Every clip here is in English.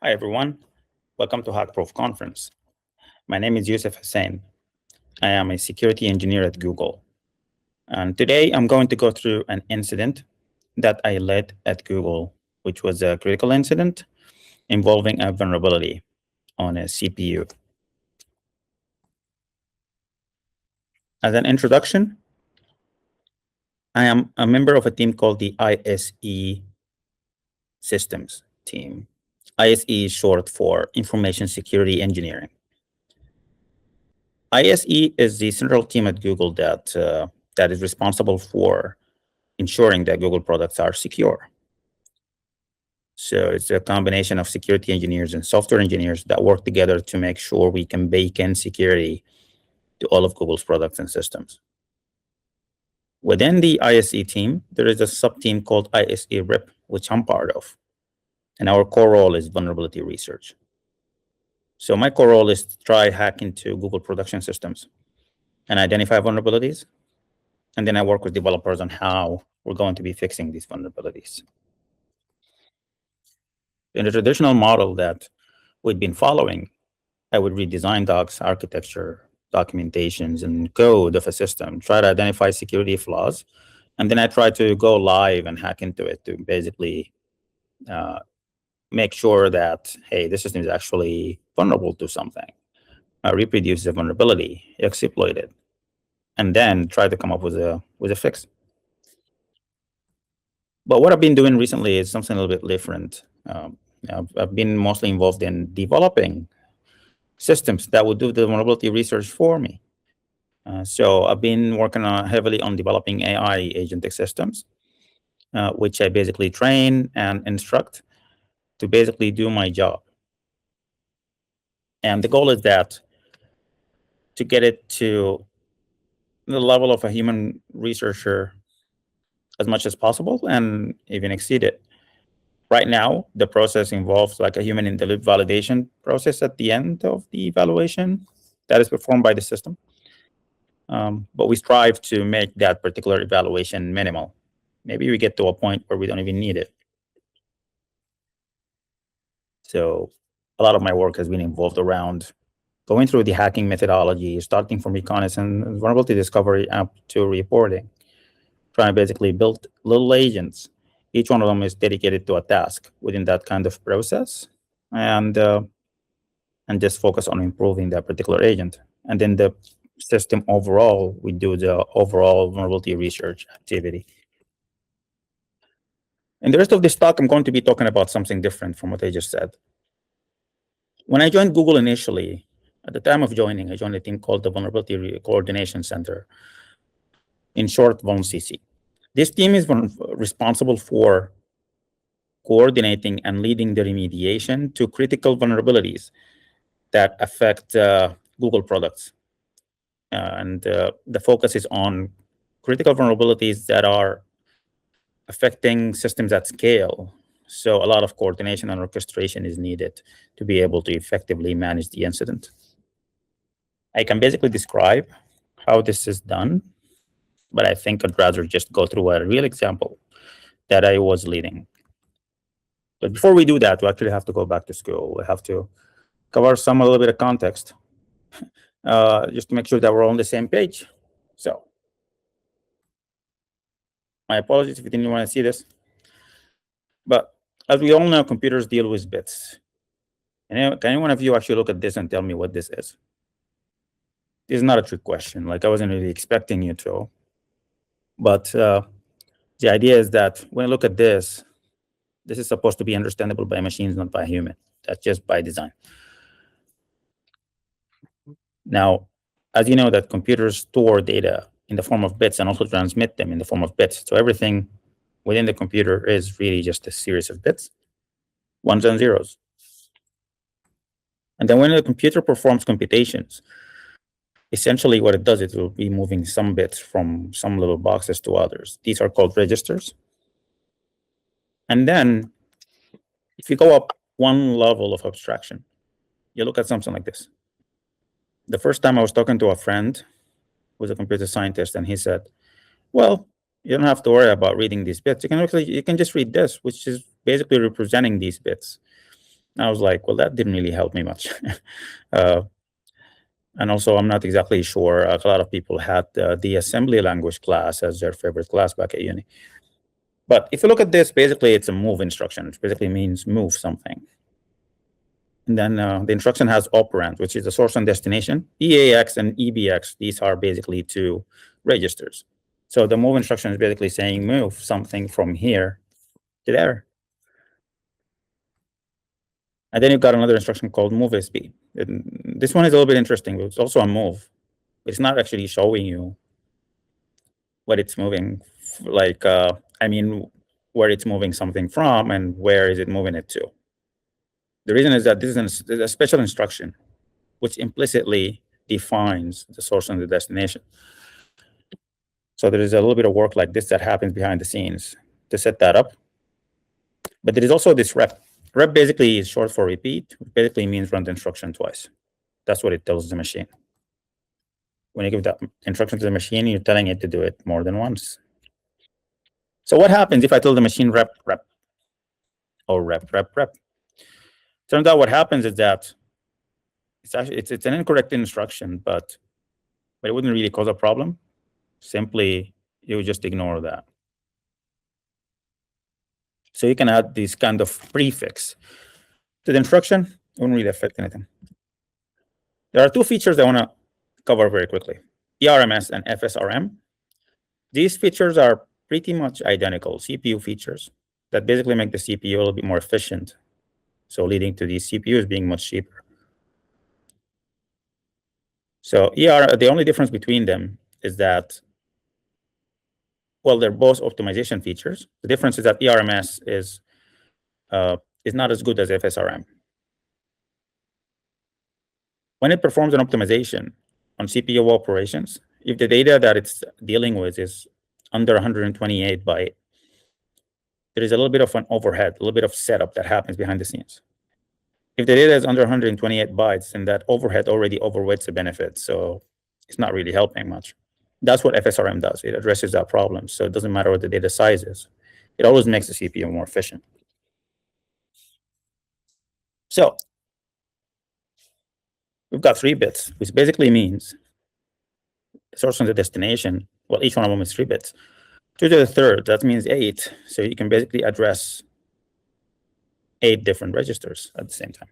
Hi, everyone. Welcome to HackProve conference. My name is Yousif Hussin. I am a security engineer at Google. And today I'm going to go through an incident that I led at Google, which was a critical incident involving a vulnerability on a CPU. As an introduction, I am a member of a team called the ISE Systems team. ISE is short for Information Security Engineering. ISE is the central team at Google that is responsible for ensuring that Google products are secure. So it's a combination of security engineers and software engineers that work together to make sure we can bake in security to all of Google's products and systems. Within the ISE team, there is a sub-team called ISE RIP, which I'm part of. And our core role is vulnerability research. So my core role is to try hack into Google production systems and identify vulnerabilities. And then I work with developers on how we're going to be fixing these vulnerabilities. In the traditional model that we'd been following, I would read design docs, architecture, documentations, and code of a system, try to identify security flaws, and then I try to go live and hack into it to basically make sure that, hey, this system is actually vulnerable to something, reproduce the vulnerability, exploit it, and then try to come up with a fix. But what I've been doing recently is something a little bit different. I've been mostly involved in developing systems that would do the vulnerability research for me. So I've been working heavily on developing AI agentic systems, which I basically train and instruct to basically do my job. And the goal is that to get it to the level of a human researcher as much as possible and even exceed it. Right now, the process involves like a human in the loop validation process at the end of the evaluation that is performed by the system. But we strive to make that particular evaluation minimal. Maybe we get to a point where we don't even need it. So a lot of my work has been involved around going through the hacking methodology, starting from reconnaissance, vulnerability discovery up to reporting, trying to basically build little agents. Each one of them is dedicated to a task within that kind of process, and just focus on improving that particular agent. And then the system overall, we do the overall vulnerability research activity. In the rest of this talk, I'm going to be talking about something different from what I just said. When I joined Google initially, at the time of joining, I joined a team called the Vulnerability Coordination Center, in short, VulnCC. This team is responsible for coordinating and leading the remediation to critical vulnerabilities that affect Google products. And the focus is on critical vulnerabilities that are affecting systems at scale. So a lot of coordination and orchestration is needed to be able to effectively manage the incident. I can basically describe how this is done, but I think I'd rather just go through a real example that I was leading. But before we do that, we actually have to go back to school. We have to cover a little bit of context, just to make sure that we're on the same page. So my apologies if you didn't want to see this. But as we all know, computers deal with bits. And can any one of you actually look at this and tell me what this is? This is not a trick question. Like, I wasn't really expecting you to. But the idea is that when I look at this is supposed to be understandable by machines, not by human. That's just by design. Now, as you know, that computers store data in the form of bits and also transmit them in the form of bits. So everything within the computer is really just a series of bits, ones and zeros. And then when the computer performs computations, essentially what it does, it will be moving some bits from some little boxes to others. These are called registers. And then if you go up one level of abstraction, you look at something like this. The first time I was talking to a friend who was a computer scientist, and he said, well, you don't have to worry about reading these bits. You can just read this, which is basically representing these bits. I was like, well, that didn't really help me much. And also, I'm not exactly sure. A lot of people had the assembly language class as their favorite class back at uni. But if you look at this, basically, it's a move instruction, which basically means move something. And then the instruction has operand, which is the source and destination. EAX and EBX, these are basically two registers. So the move instruction is basically saying move something from here to there. And then you've got another instruction called move SB. This one is a little bit interesting. It's also a move. It's not actually showing you what it's moving, like, I mean, where it's moving something from and where is it moving it to. The reason is that this is a special instruction, which implicitly defines the source and the destination. So there is a little bit of work like this that happens behind the scenes to set that up. But there is also this rep. Rep basically is short for repeat. It basically means run the instruction twice. That's what it tells the machine. When you give that instruction to the machine, you're telling it to do it more than once. So what happens if I tell the machine rep, rep, or rep, rep, rep? Turns out what happens is that it's actually it's an incorrect instruction, but it wouldn't really cause a problem. Simply, you would just ignore that. So you can add this kind of prefix to the instruction. It wouldn't really affect anything. There are two features I want to cover very quickly: ERMS and FSRM. These features are pretty much identical CPU features that basically make the CPU a little bit more efficient, so leading to these CPUs being much cheaper. So the only difference between them is that, well, they're both optimization features. The difference is that ERMS is not as good as FSRM. When it performs an optimization on CPU operations, if the data that it's dealing with is under 128 byte, there is a little bit of an overhead, a little bit of setup that happens behind the scenes. If the data is under 128 bytes, then that overhead already overweights the benefit, so it's not really helping much. That's what FSRM does. It addresses that problem, so it doesn't matter what the data size is. It always makes the CPU more efficient. So we've got 3 bits, which basically means the source and the destination. Well, each one of them is 3 bits. 2 to the third, that means 8. So you can basically address 8 different registers at the same time.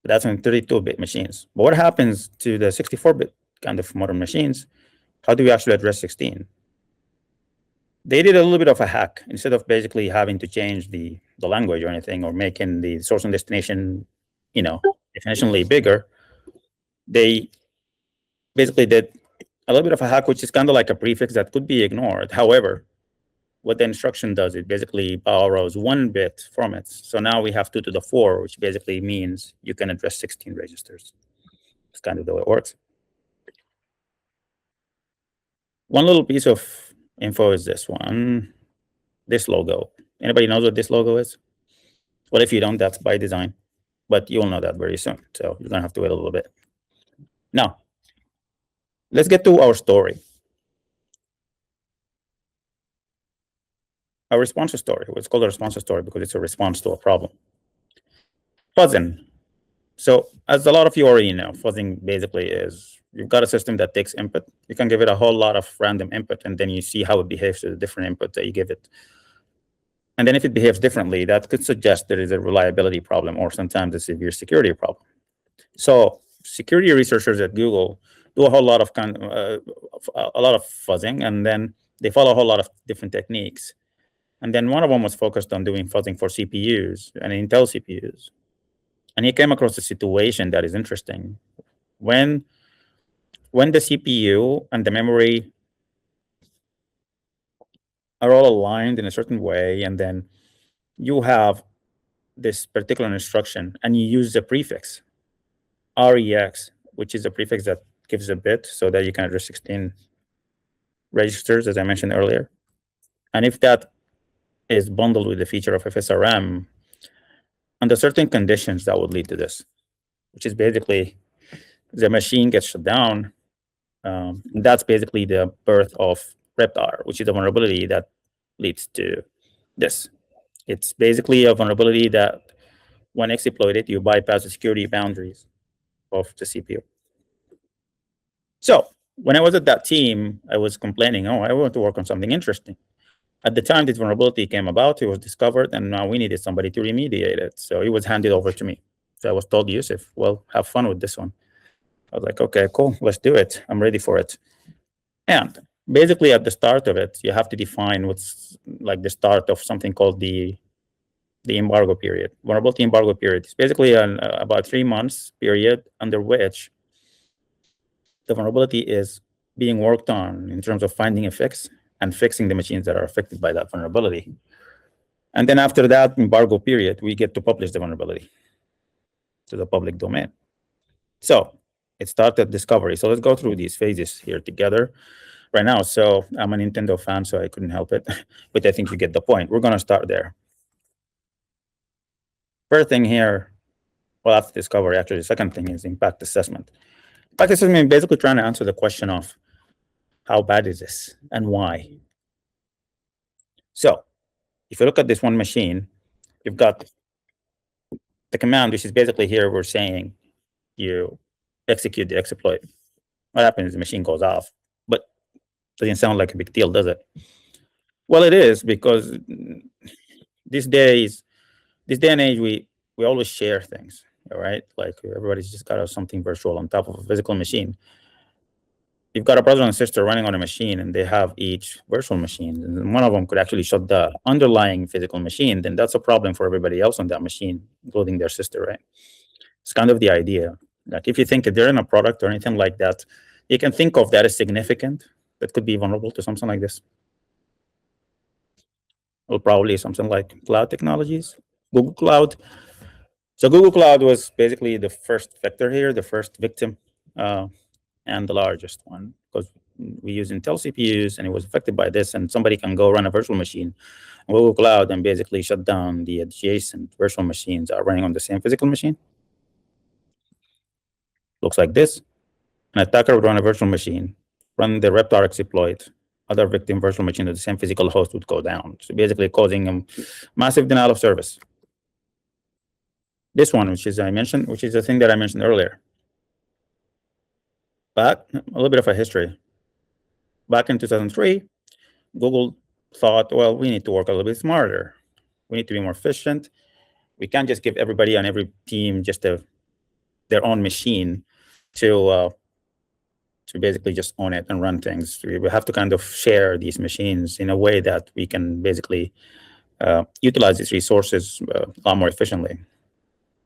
But that's on 32-bit machines. But what happens to the 64-bit kind of modern machines? How do we actually address 16? They did a little bit of a hack. Instead of basically having to change the language or anything, or making the source and destination, definitionally bigger, they basically did a little bit of a hack, which is kind of like a prefix that could be ignored. However, what the instruction does, it basically borrows 1 bit from it. So now we have 2 to the 4, which basically means you can address 16 registers. It's kind of the way it works. One little piece of info is this one, this logo. Anybody knows what this logo is? Well, if you don't, that's by design, but you'll know that very soon. So you're gonna have to wait a little bit. Now, let's get to our story. A responsive story. It's called a responsive story because it's a response to a problem. Fuzzing. So as a lot of you already know, fuzzing basically is you've got a system that takes input. You can give it a whole lot of random input, and then you see how it behaves to the different inputs that you give it. And then if it behaves differently, that could suggest there is a reliability problem or sometimes a severe security problem. So security researchers at Google do a whole lot of fuzzing, and then they follow a whole lot of different techniques. And then one of them was focused on doing fuzzing for CPUs and Intel CPUs. And he came across a situation that is interesting. When the CPU and the memory are all aligned in a certain way, and then you have this particular instruction, and you use the prefix REX, which is a prefix that gives a bit so that you can address 16 registers, as I mentioned earlier. And if that is bundled with the feature of FSRM, under certain conditions, that would lead to this, which is basically the machine gets shut down. That's basically the birth of Reptar, which is a vulnerability that leads to this. It's basically a vulnerability that, when exploited, you bypass the security boundaries of the CPU. So when I was at that team, I was complaining, oh, I want to work on something interesting. At the time this vulnerability came about, it was discovered, and now we needed somebody to remediate it. So it was handed over to me. So I was told, Yousif, well, have fun with this one. I was like, okay, cool, let's do it. I'm ready for it. And basically at the start of it, you have to define what's like the start of something called the embargo period. Vulnerability embargo period. It's basically an about 3 months period under which the vulnerability is being worked on in terms of finding a fix and fixing the machines that are affected by that vulnerability. And then after that embargo period, we get to publish the vulnerability to the public domain. So it started discovery. So let's go through these phases here together right now. So I'm a Nintendo fan, so I couldn't help it, but I think you get the point. We're going to start there. First thing here, well, after discovery, actually, the second thing is impact assessment. Impact assessment is basically trying to answer the question of how bad is this and why. So if you look at this one machine, you've got the command, which is basically here we're saying you execute the exploit. What happens is the machine goes off, but doesn't sound like a big deal, does it? Well, it is, because these days, this day and age, we always share things, all right? Like everybody's just got something virtual on top of a physical machine. You've got a brother and sister running on a machine, and they have each virtual machine, and one of them could actually shut the underlying physical machine. Then that's a problem for everybody else on that machine, including their sister, right? It's kind of the idea. Like if you think if they're in a product or anything like that, you can think of that as significant. That could be vulnerable to something like this. Or probably something like cloud technologies, Google Cloud. So Google Cloud was basically the first vector here, the first victim, and the largest one, because we use Intel CPUs, and it was affected by this. And somebody can go run a virtual machine on Google Cloud and basically shut down the adjacent virtual machines that are running on the same physical machine. Looks like this. An attacker would run a virtual machine, run the Reptar exploit, other victim virtual machine at the same physical host would go down. So basically causing a massive denial of service. This one, which is the thing that I mentioned earlier. But a little bit of a history. Back in 2003, Google thought, well, we need to work a little bit smarter. We need to be more efficient. We can't just give everybody on every team just their own machine to basically just own it and run things. We have to kind of share these machines in a way that we can basically utilize these resources a lot more efficiently.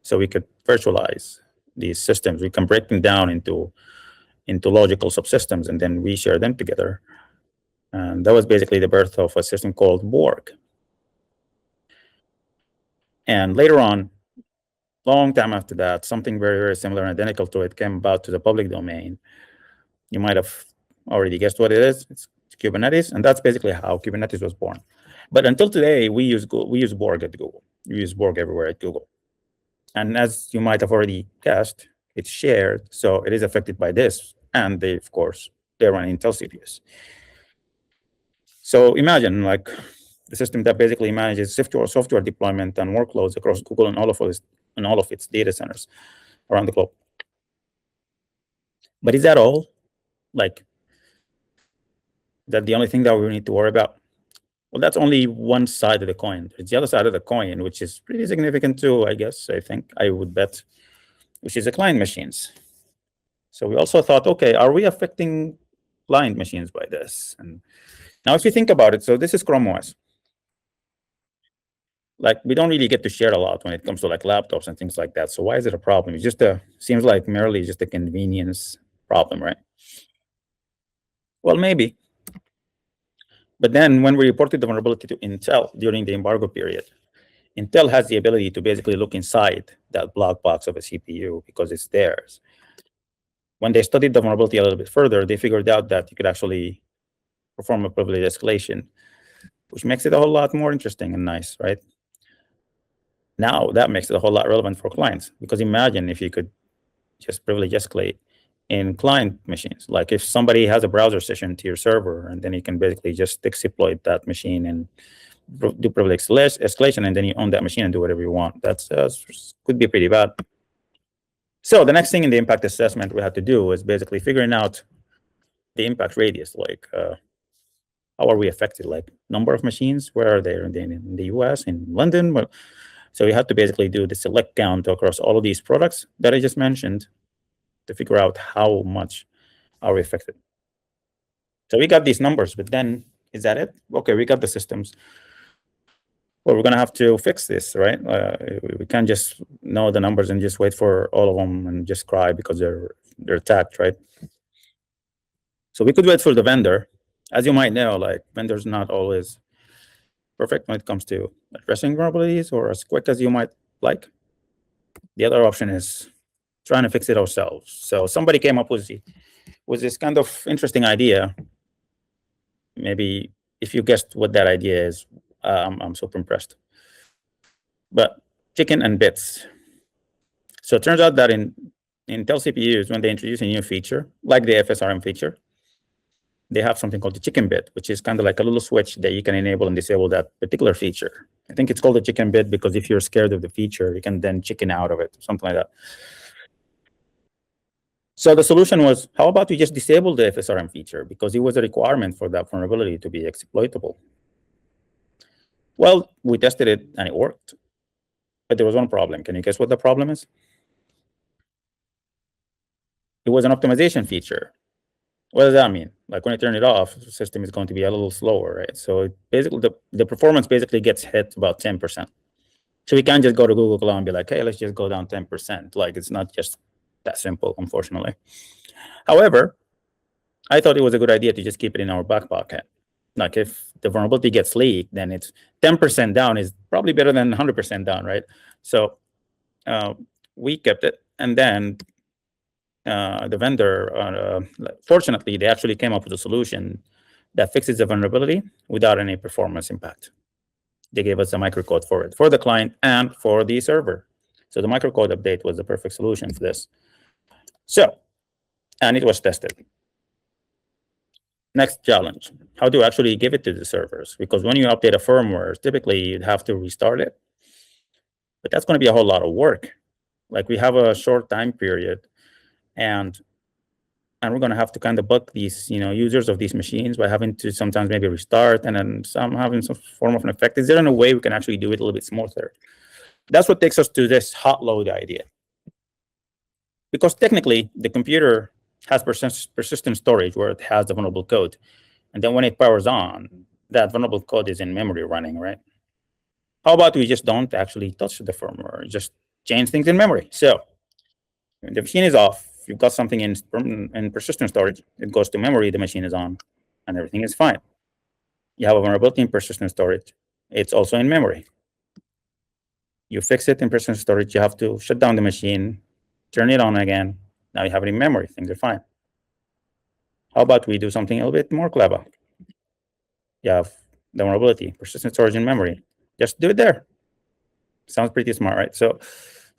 So we could virtualize these systems. We can break them down into logical subsystems, and then we share them together. And that was basically the birth of a system called Borg. And later on, long time after that, something very, very similar and identical to it came about to the public domain. You might have already guessed what it is. It's Kubernetes, and that's basically how Kubernetes was born. But until today, we use Borg at Google. We use Borg everywhere at Google. And as you might have already guessed, it's shared, so it is affected by this. And they, of course, they run Intel CPUs. So imagine like the system that basically manages software deployment and workloads across Google and all of its data centers around the globe. But is that all? Like, is that the only thing that we need to worry about? Well, that's only one side of the coin. It's the other side of the coin, which is pretty significant too, I guess, I would bet, which is the client machines. So we also thought, okay, are we affecting client machines by this? And now if you think about it, so this is Chrome OS. Like we don't really get to share a lot when it comes to like laptops and things like that. So why is it a problem? It's just seems like merely just a convenience problem, right? Well, maybe. But then when we reported the vulnerability to Intel during the embargo period, Intel has the ability to basically look inside that black box of a CPU because it's theirs. When they studied the vulnerability a little bit further, they figured out that you could actually perform a privilege escalation, which makes it a whole lot more interesting and nice, right? Now that makes it a whole lot relevant for clients, because imagine if you could just privilege escalate in client machines. Like if somebody has a browser session to your server, and then you can basically just exploit that machine and do privilege escalation, and then you own that machine and do whatever you want. That's could be pretty bad. So the next thing in the impact assessment we had to do was basically figuring out the impact radius, like how are we affected, like number of machines, where are they in the US, in London? Well, so we had to basically do the select count across all of these products that I just mentioned to figure out how much are we affected. So we got these numbers, but then is that it? Okay, we got the systems. Well, we're gonna have to fix this, right? We can't just know the numbers and just wait for all of them and just cry because they're attacked, right? So we could wait for the vendor. As you might know, like vendors not always perfect when it comes to addressing vulnerabilities or as quick as you might like. The other option is trying to fix it ourselves. So somebody came up with this kind of interesting idea. Maybe if you guessed what that idea is, I'm super impressed. But chicken and bits. So it turns out that in Intel CPUs, when they introduce a new feature, like the FSRM feature, they have something called the chicken bit, which is kind of like a little switch that you can enable and disable that particular feature. I think it's called the chicken bit because if you're scared of the feature, you can then chicken out of it, something like that. So the solution was, how about we just disable the FSRM feature because it was a requirement for that vulnerability to be exploitable. Well, we tested it and it worked, but there was one problem. Can you guess what the problem is? It was an optimization feature. What does that mean? Like when I turn it off, the system is going to be a little slower, right? So basically, the performance basically gets hit about 10%. So we can't just go to Google Cloud and be like, hey, let's just go down 10%. Like it's not just that simple, unfortunately. However, I thought it was a good idea to just keep it in our back pocket. Like if the vulnerability gets leaked, then it's 10% down is probably better than 100% down, right? So we kept it, and then the vendor, fortunately, they actually came up with a solution that fixes the vulnerability without any performance impact. They gave us a microcode for it, for the client and for the server. So the microcode update was the perfect solution for this. So, and it was tested. Next challenge, how to actually give it to the servers? Because when you update a firmware, typically you'd have to restart it. But that's going to be a whole lot of work. Like we have a short time period, and we're going to have to kind of bug these, users of these machines by having to sometimes maybe restart and then having some form of an effect. Is there a way we can actually do it a little bit smoother? That's what takes us to this hot load idea. Because technically, the computer has persistent storage where it has the vulnerable code. And then when it powers on, that vulnerable code is in memory running, right? How about we just don't actually touch the firmware, just change things in memory? So when the machine is off, you've got something in persistent storage, it goes to memory, the machine is on, and everything is fine. You have a vulnerability in persistent storage, it's also in memory. You fix it in persistent storage, you have to shut down the machine, turn it on again. Now you have it in memory, things are fine. How about we do something a little bit more clever? You have the vulnerability, persistent storage in memory. Just do it there. Sounds pretty smart, right? So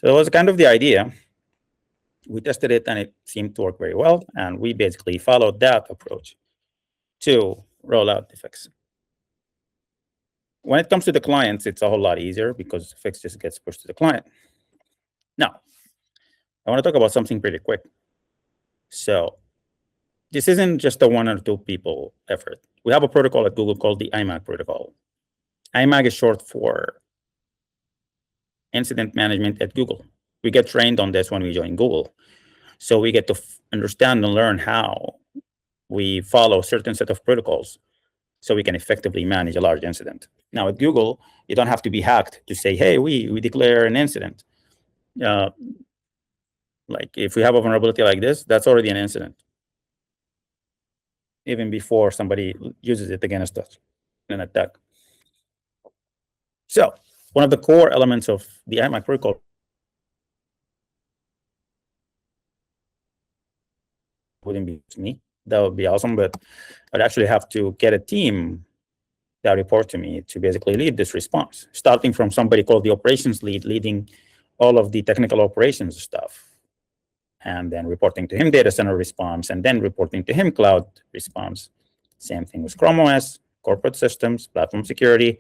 that was kind of the idea. We tested it and it seemed to work very well. And we basically followed that approach to roll out the fix. When it comes to the clients, it's a whole lot easier because the fix just gets pushed to the client. Now, I want to talk about something pretty quick. So this isn't just a 1 or 2 people effort. We have a protocol at Google called the IMAG protocol. IMAG is short for Incident Management at Google. We get trained on this when we join Google. So we get to understand and learn how we follow a certain set of protocols so we can effectively manage a large incident. Now at Google, you don't have to be hacked to say, hey, we declare an incident. Like if we have a vulnerability like this, that's already an incident, even before somebody uses it against us in an attack. So one of the core elements of the IMAG protocol wouldn't be me. That would be awesome, but I'd actually have to get a team that report to me to basically lead this response, starting from somebody called the operations lead, leading all of the technical operations stuff, and then reporting to him data center response, and then reporting to him cloud response. Same thing with Chrome OS, corporate systems, platform security,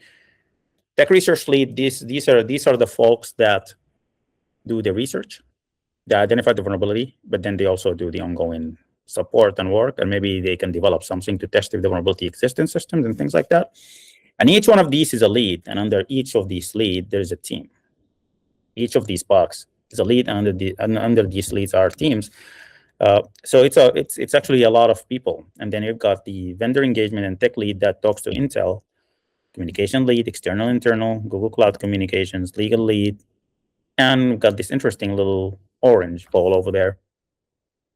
Tech research lead, these are the folks that do the research, they identify the vulnerability, but then they also do the ongoing support and work, and maybe they can develop something to test if the vulnerability exists in systems and things like that. And each one of these is a lead, and under each of these lead, there's a team. Each of these boxes is a lead, and under these leads are teams. So it's actually a lot of people. And then you've got the vendor engagement and tech lead that talks to Intel, communication lead, external, internal, Google Cloud Communications, legal lead, and we've got this interesting little orange ball over there.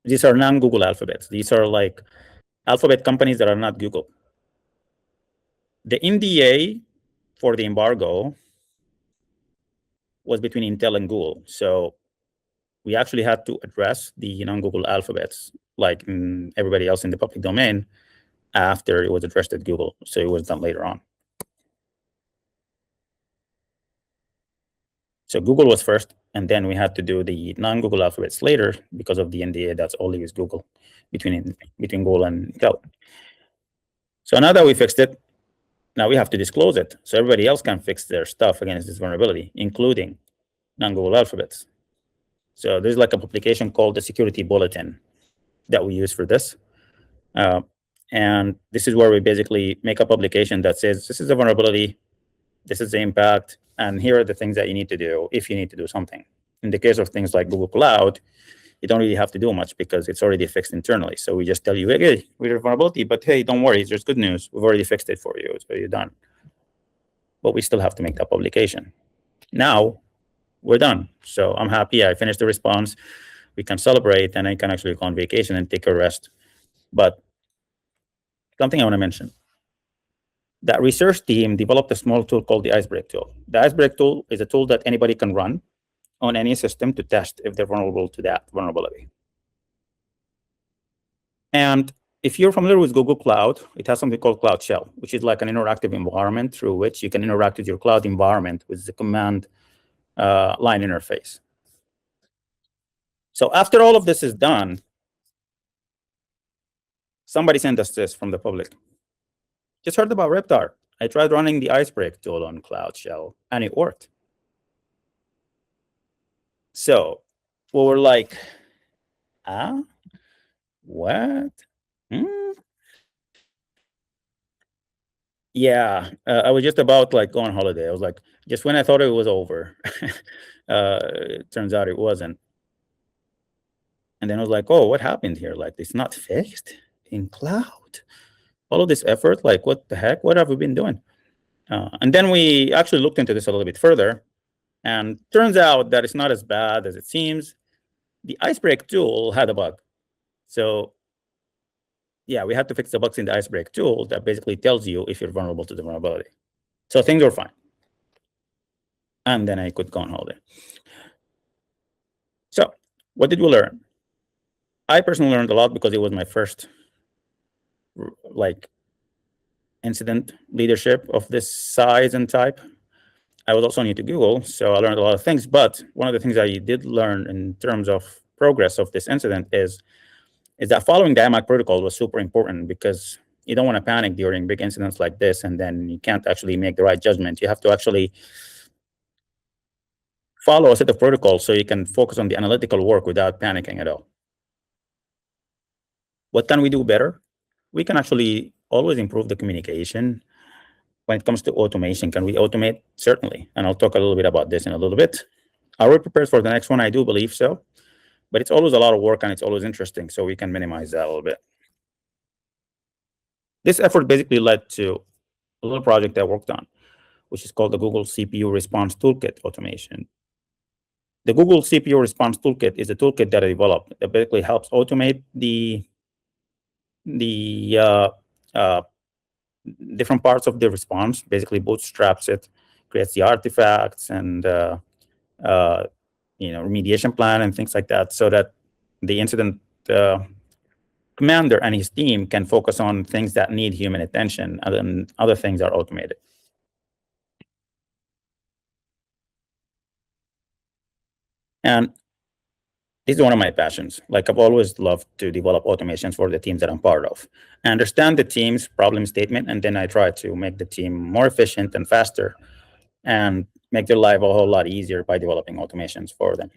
These are non-Google alphabets. These are like alphabet companies that are not Google. The NDA for the embargo was between Intel and Google. So we actually had to address the non-Google alphabets, like everybody else in the public domain, after it was addressed at Google. So it was done later on. So Google was first, and then we had to do the non-Google alphabets later because of the NDA that's only with Google, between Google and Cloud. So now that we fixed it, now we have to disclose it so everybody else can fix their stuff against this vulnerability, including non-Google alphabets. So there's like a publication called the Security Bulletin that we use for this. And this is where we basically make a publication that says, this is a vulnerability, this is the impact, and here are the things that you need to do if you need to do something. In the case of things like Google Cloud, you don't really have to do much because it's already fixed internally. So we just tell you, hey, we're a vulnerability, but hey, don't worry, there's good news. We've already fixed it for you, so you're done. But we still have to make that publication. Now, we're done. So I'm happy. I finished the response. We can celebrate, and I can actually go on vacation and take a rest. But something I want to mention. That research team developed a small tool called the Icebreak tool. The Icebreak tool is a tool that anybody can run on any system to test if they're vulnerable to that vulnerability. And if you're familiar with Google Cloud, it has something called Cloud Shell, which is like an interactive environment through which you can interact with your cloud environment with the command line interface. So after all of this is done, somebody sent us this from the public. Just heard about Reptar. I tried running the Icebreak tool on Cloud Shell, and it worked. So we were like, what? Yeah, I was just about like go on holiday. I was like, just when I thought it was over, it turns out it wasn't. And then I was like, oh, what happened here? Like, it's not fixed in cloud. All of this effort, like, what the heck? What have we been doing? And then we actually looked into this a little bit further, and turns out that it's not as bad as it seems. The Icebreak tool had a bug. So yeah, we had to fix the bugs in the Icebreak tool that basically tells you if you're vulnerable to the vulnerability. So things were fine. And then I could go on holiday. So what did we learn? I personally learned a lot because it was my first like incident leadership of this size and type. I was also new to Google, so I learned a lot of things. But one of the things I did learn in terms of progress of this incident is that following the IMAC protocol was super important, because you don't want to panic during big incidents like this, and then you can't actually make the right judgment. You have to actually follow a set of protocols so you can focus on the analytical work without panicking at all. What can we do better? We can actually always improve the communication. When it comes to automation, can we automate? Certainly. And I'll talk a little bit about this in a little bit. Are we prepared for the next one? I do believe so. But it's always a lot of work, and it's always interesting, so we can minimize that a little bit. This effort basically led to a little project I worked on, which is called the Google CPU Response Toolkit Automation. The Google CPU Response Toolkit is a toolkit that I developed that basically helps automate the different parts of the response, basically bootstraps it, creates the artifacts and remediation plan and things like that, so that the incident commander and his team can focus on things that need human attention, and then other things are automated. And this is one of my passions. Like, I've always loved to develop automations for the teams that I'm part of. I understand the team's problem statement, and then I try to make the team more efficient and faster and make their life a whole lot easier by developing automations for them.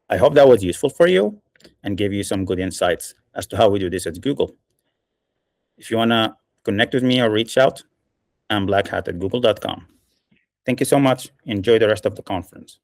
I hope that was useful for you and gave you some good insights as to how we do this at Google. If you want to connect with me or reach out, I'm blackhat@google.com. Thank you so much. Enjoy the rest of the conference.